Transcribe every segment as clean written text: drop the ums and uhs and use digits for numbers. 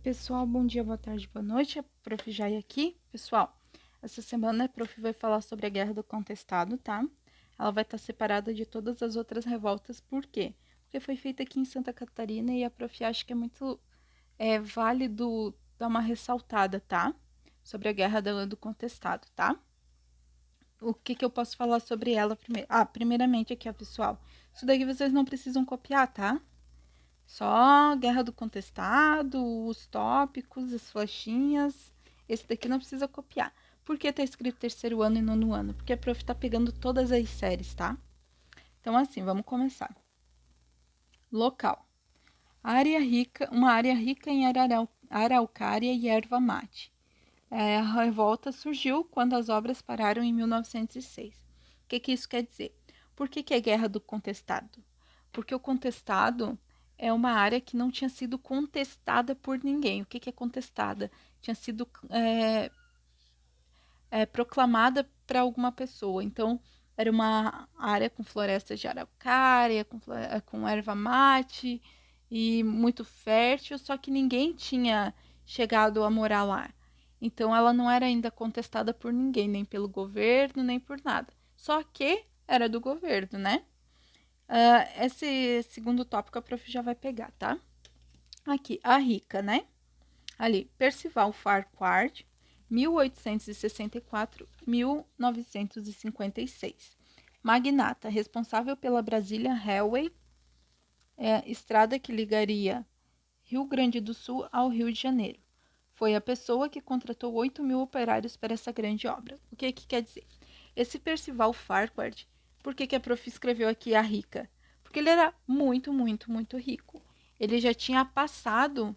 Pessoal, bom dia, boa tarde, boa noite. A Prof. Jai aqui. Pessoal, essa semana a Prof. vai falar sobre a Guerra do Contestado, tá? Ela vai estar separada de todas as outras revoltas. Por quê? Porque foi feita aqui em Santa Catarina e a Prof. acha que é muito válido dar uma ressaltada, tá? Sobre a Guerra do Contestado, tá? O que eu posso falar sobre ela primeiro? Primeiramente aqui, ó, pessoal. Isso daqui vocês não precisam copiar, tá? Só Guerra do Contestado, os tópicos, as flechinhas. Esse daqui não precisa copiar. Por que tá escrito terceiro ano e nono ano? Porque a prof tá pegando todas as séries, tá? Então, assim, vamos começar. Local. Uma área rica em araucária e erva mate. A revolta surgiu quando as obras pararam em 1906. O que isso quer dizer? Por que é Guerra do Contestado? Porque o contestado é uma área que não tinha sido contestada por ninguém. O que é contestada? Tinha sido proclamada para alguma pessoa. Então, era uma área com florestas de araucária, com erva mate e muito fértil, só que ninguém tinha chegado a morar lá. Então, ela não era ainda contestada por ninguém, nem pelo governo, nem por nada. Só que era do governo, né? Esse segundo tópico a prof já vai pegar, tá? Aqui, a rica, né? Ali, Percival Farquhar, 1864-1956. Magnata, responsável pela Brasília Railway, estrada que ligaria Rio Grande do Sul ao Rio de Janeiro. Foi a pessoa que contratou 8.000 operários para essa grande obra. O que quer dizer? Esse Percival Farquhar, por que a prof escreveu aqui a rica? Porque ele era muito, muito, muito rico. Ele já tinha passado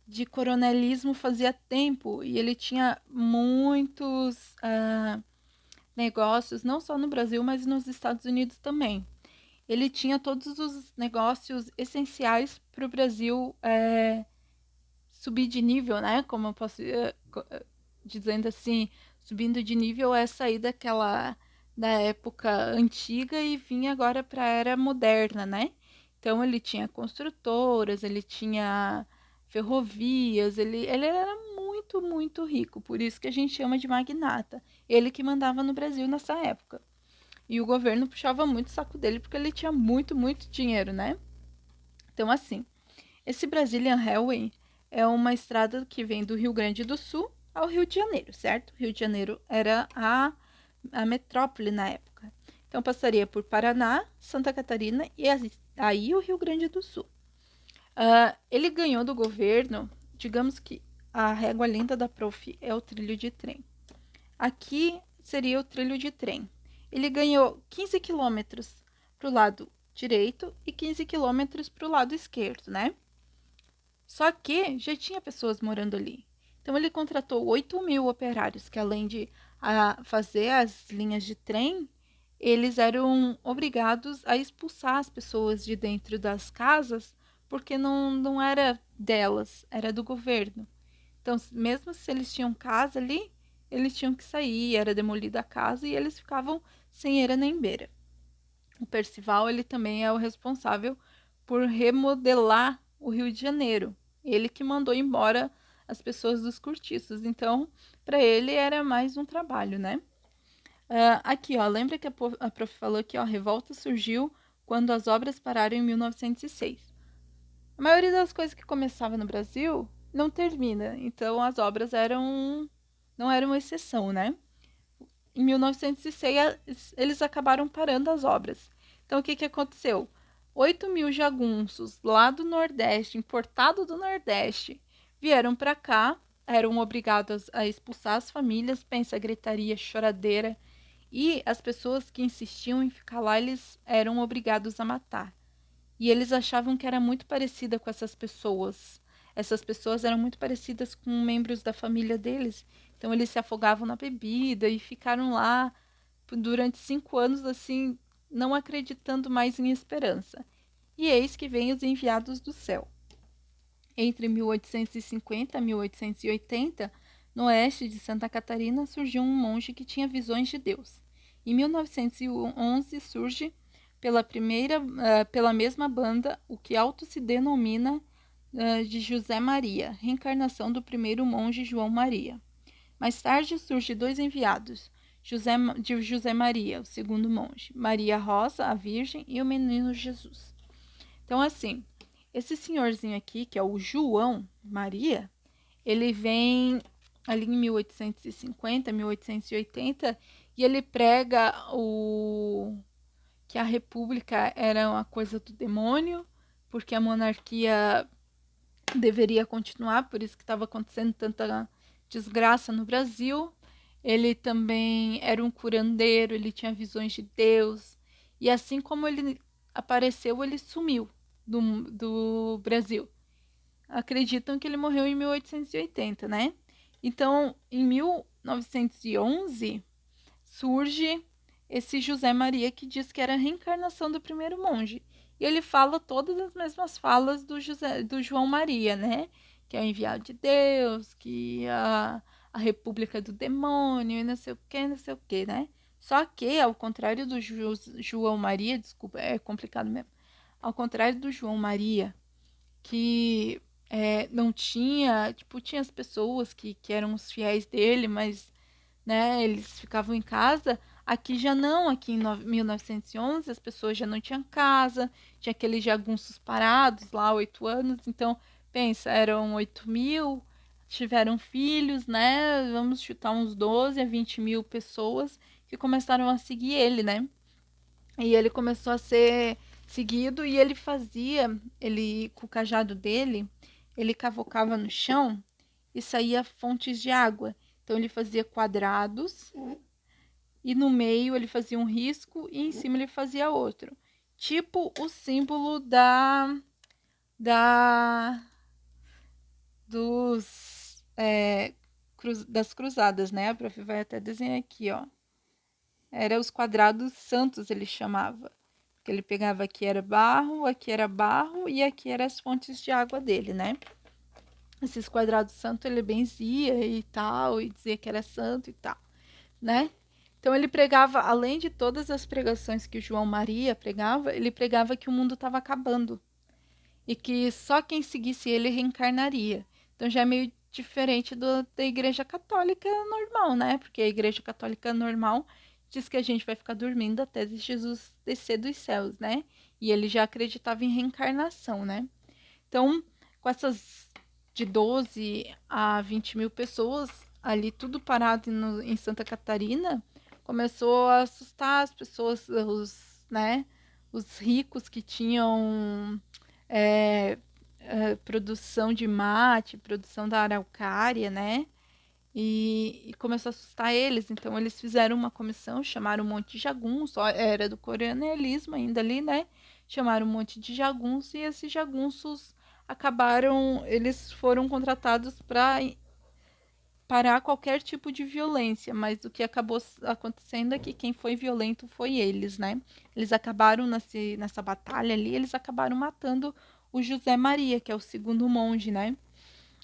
de coronelismo fazia tempo e ele tinha muitos negócios, não só no Brasil, mas nos Estados Unidos também. Ele tinha todos os negócios essenciais para o Brasil subir de nível, né? Como eu posso dizendo assim, subindo de nível é sair da época antiga e vir agora para a era moderna, né? Então ele tinha construtoras, ele tinha ferrovias, ele era muito, muito rico, por isso que a gente chama de magnata. Ele que mandava no Brasil nessa época. E o governo puxava muito o saco dele porque ele tinha muito, muito dinheiro, né? Então, assim, esse Brazilian Railway é uma estrada que vem do Rio Grande do Sul ao Rio de Janeiro, certo? Rio de Janeiro era a metrópole na época. Então passaria por Paraná, Santa Catarina e aí o Rio Grande do Sul. Ele ganhou do governo, digamos que a régua lenta da prof é o trilho de trem. Aqui seria o trilho de trem. Ele ganhou 15 quilômetros para o lado direito e 15 quilômetros para o lado esquerdo, né? Só que já tinha pessoas morando ali. Então ele contratou 8.000 operários, que além de fazer as linhas de trem, eles eram obrigados a expulsar as pessoas de dentro das casas, porque não era delas, era do governo. Então, mesmo se eles tinham casa ali, eles tinham que sair, era demolida a casa e eles ficavam sem eira nem beira. O Percival, ele também é o responsável por remodelar o Rio de Janeiro. Ele que mandou embora as pessoas dos cortiços. Então, para ele era mais um trabalho, né? Aqui, ó, lembra que a prof falou que ó, a revolta surgiu quando as obras pararam em 1906. A maioria das coisas que começava no Brasil não termina, então as obras não eram uma exceção, né? Em 1906 eles acabaram parando as obras. Então o que aconteceu? 8.000 jagunços lá do Nordeste, importado do Nordeste, vieram para cá, eram obrigados a expulsar as famílias, pensa gritaria, choradeira, e as pessoas que insistiam em ficar lá, eles eram obrigados a matar. E eles achavam que era muito parecida com essas pessoas. Essas pessoas eram muito parecidas com membros da família deles. Então eles se afogavam na bebida e ficaram lá durante 5 anos, assim, não acreditando mais em esperança. E eis que vêm os enviados do céu. Entre 1850 e 1880, no oeste de Santa Catarina, surgiu um monge que tinha visões de Deus. Em 1911 surge pela mesma banda o que auto se denomina de José Maria, reencarnação do primeiro monge João Maria. Mais tarde surgem dois enviados, de José Maria, o segundo monge, Maria Rosa, a Virgem, e o menino Jesus. Então, assim, esse senhorzinho aqui, que é o João Maria, ele vem ali em 1850, 1880, e ele prega que a república era uma coisa do demônio, porque a monarquia deveria continuar, por isso que estava acontecendo tanta desgraça no Brasil. Ele também era um curandeiro, ele tinha visões de Deus, e assim como ele apareceu, ele sumiu do Brasil. Acreditam que ele morreu em 1880, né? Então, em 1911, surge esse José Maria que diz que era a reencarnação do primeiro monge. E ele fala todas as mesmas falas do João Maria, né? Que é o enviado de Deus, que a república do demônio, e não sei o que, né? Só que, ao contrário do João Maria, desculpa, é complicado mesmo. Ao contrário do João Maria, que não tinha, tipo, tinha as pessoas que eram os fiéis dele, mas, né, eles ficavam em casa. Aqui já não, aqui em 1911 as pessoas já não tinham casa, tinha aqueles jagunços parados lá, 8 anos, então, pensa, eram 8.000, tiveram filhos, né, vamos chutar uns 12 a 20 mil pessoas que começaram a seguir ele, né, e ele começou a ser seguido e ele com o cajado dele, ele cavocava no chão e saía fontes de água. Então ele fazia quadrados e no meio ele fazia um risco e em cima ele fazia outro. Tipo o símbolo da dos das cruzadas, né? A prof vai até desenhar aqui, ó. Era os quadrados santos, ele chamava. Porque ele pegava aqui era barro e aqui eram as fontes de água dele, né? Esses quadrados santos ele benzia e tal, e dizia que era santo e tal, né? Então ele pregava, além de todas as pregações que o João Maria pregava, ele pregava que o mundo estava acabando e que só quem seguisse ele reencarnaria. Então já é meio diferente da Igreja Católica normal, né? Porque a Igreja Católica normal diz que a gente vai ficar dormindo até Jesus descer dos céus, né? E ele já acreditava em reencarnação, né? Então, com essas de 12 a 20 mil pessoas ali, tudo parado em Santa Catarina, começou a assustar as pessoas, né? Os ricos que tinham produção de mate, produção da araucária, né? E começou a assustar eles. Então eles fizeram uma comissão, chamaram um monte de jagunços, era do coronelismo ainda ali, né? Chamaram um monte de jagunços e esses jagunços eles foram contratados para parar qualquer tipo de violência, mas o que acabou acontecendo é que quem foi violento foi eles, né? Eles acabaram nessa batalha ali, eles acabaram matando o José Maria, que é o segundo monge, né?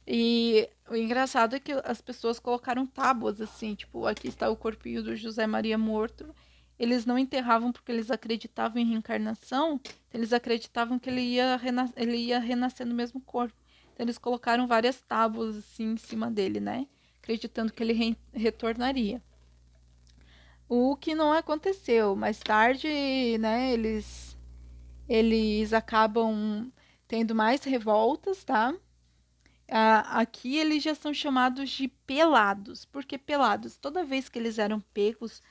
E o engraçado é que as pessoas colocaram tábuas assim, tipo, aqui está o corpinho do José Maria morto. Eles não enterravam porque eles acreditavam em reencarnação, eles acreditavam que ele ia renascer no mesmo corpo. Então eles colocaram várias tábuas assim em cima dele, né? Acreditando que ele retornaria. O que não aconteceu. Mais tarde, né, eles acabam tendo mais revoltas, tá? Aqui eles já são chamados de pelados. Por que pelados? Toda vez que eles eram pegos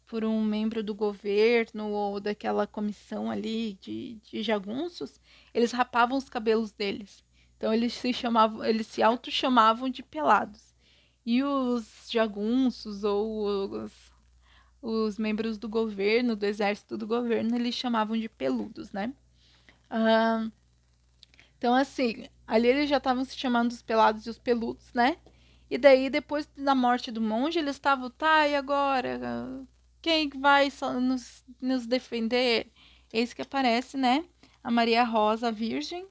por um membro do governo ou daquela comissão ali de jagunços, eles rapavam os cabelos deles. Então eles se auto-chamavam de pelados. E os jagunços ou os membros do governo, do exército do governo, eles chamavam de peludos, né? Ah, então, assim, ali eles já estavam se chamando os pelados e os peludos, né? E daí, depois da morte do monge, eles estavam, tá, e agora? Quem vai nos defender? Eis que aparece, né? A Maria Rosa, a Virgem,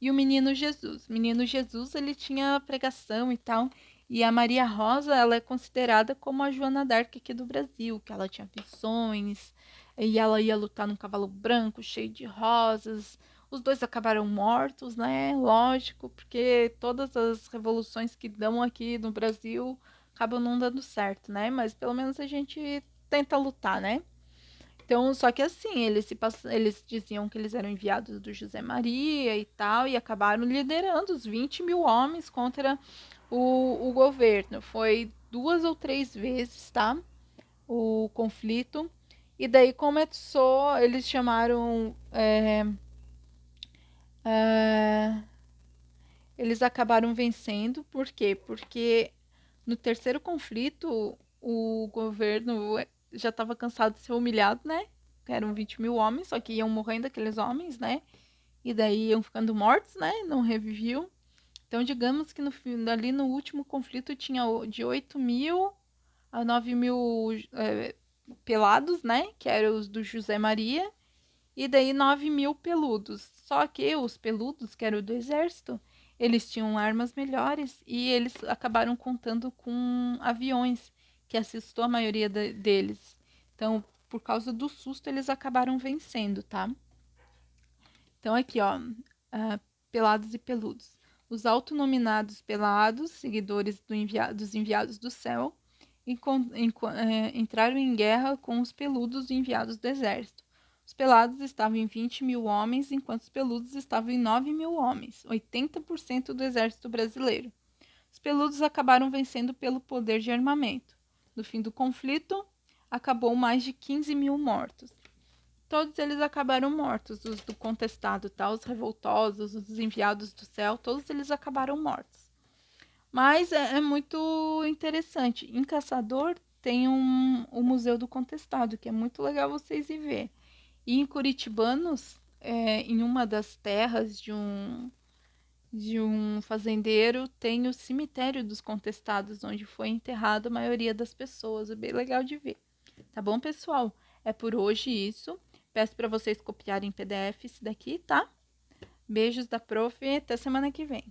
e o menino Jesus. O menino Jesus, ele tinha pregação e tal. E a Maria Rosa, ela é considerada como a Joana d'Arc aqui do Brasil, que ela tinha visões, e ela ia lutar num cavalo branco cheio de rosas, Os dois acabaram mortos, né? Lógico, porque todas as revoluções que dão aqui no Brasil acabam não dando certo, né? Mas pelo menos a gente tenta lutar, né? Então, só que assim, eles diziam que eles eram enviados do José Maria e tal, e acabaram liderando os 20 mil homens contra o governo. Foi 2 ou 3 vezes, tá? O conflito. E daí começou, eles chamaram. É, eles acabaram vencendo, por quê? Porque no terceiro conflito, o governo já estava cansado de ser humilhado, né? Eram 20 mil homens, só que iam morrendo aqueles homens, né? E daí iam ficando mortos, né? Não reviviam. Então, digamos que ali no último conflito tinha de 8 mil a 9 mil pelados, né? Que eram os do José Maria. E daí 9 mil peludos. Só que os peludos, que eram do exército, eles tinham armas melhores e eles acabaram contando com aviões, que assustou a maioria deles. Então, por causa do susto, eles acabaram vencendo, tá? Então, aqui, ó, pelados e peludos. Os autonominados pelados, seguidores dos enviados do céu, entraram em guerra com os peludos enviados do exército. Os pelados estavam em 20 mil homens, enquanto os peludos estavam em 9 mil homens, 80% do exército brasileiro. Os peludos acabaram vencendo pelo poder de armamento. No fim do conflito, acabou mais de 15 mil mortos. Todos eles acabaram mortos, os do contestado, tá? Os revoltosos, os enviados do céu, todos eles acabaram mortos. Mas é muito interessante. Em Caçador tem o Museu do Contestado, que é muito legal vocês ir ver. E em Curitibanos, em uma das terras de um fazendeiro, tem o cemitério dos contestados, onde foi enterrada a maioria das pessoas. É bem legal de ver. Tá bom, pessoal? É por hoje isso. Peço para vocês copiarem em PDF esse daqui, tá? Beijos da prof e até semana que vem.